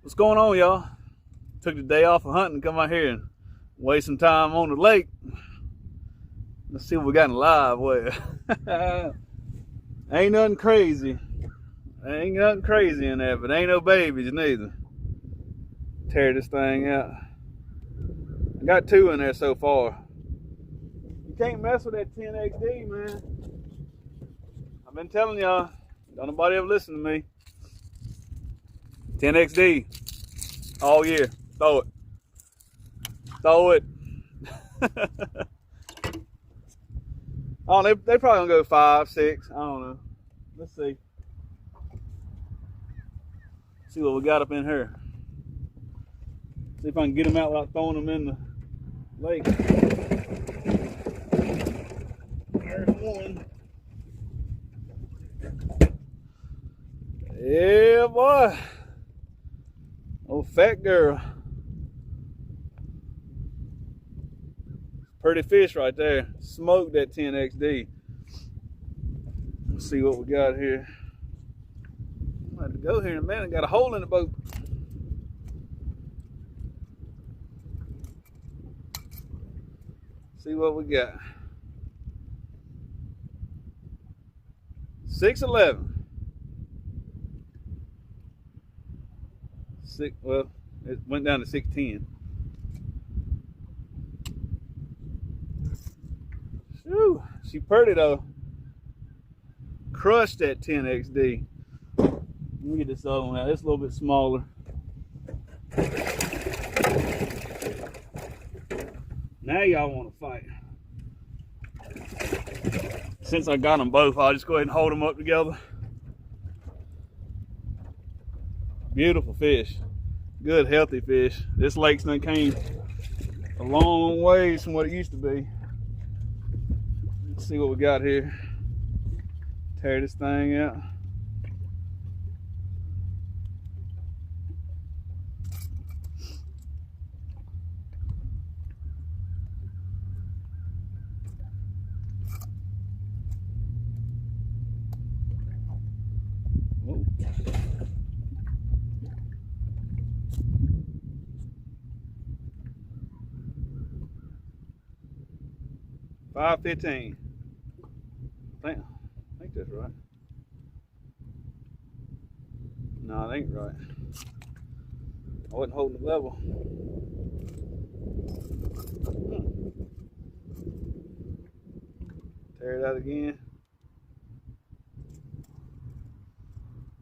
What's going on, y'all? Took the day off of hunting to come out here and waste some time on the lake. Let's see what we got in the live well. Ain't nothing crazy. Ain't nothing crazy in there, but ain't no babies neither. Tear this thing out. I got 2 in there so far. You can't mess with that 10XD, man. I've been telling y'all, don't nobody ever listen to me. 10XD all year. Throw it. Throw it. Oh, they probably gonna go 5, 6. I don't know. Let's see. See what we got up in here. See if I can get them out without throwing them in the lake. There's one. Yeah, boy. Old fat girl. Pretty fish right there. Smoked that 10XD. Let's see what we got here. I'm gonna have to go here in a minute. Got a hole in the boat. See what we got. 6'11". Well, it went down to 6'10". Whew, she pretty though. Crushed that 10XD. Let me get this other one out. It's a little bit smaller. Now y'all want to fight. Since I got them both, I'll just go ahead and hold them up together. Beautiful fish. Good, healthy fish. This lake's done came a long ways from what it used to be. Let's see what we got here. Tear this thing out. Whoa. 515. I think that's right. No, it ain't right. I wasn't holding the level. Tear it out again.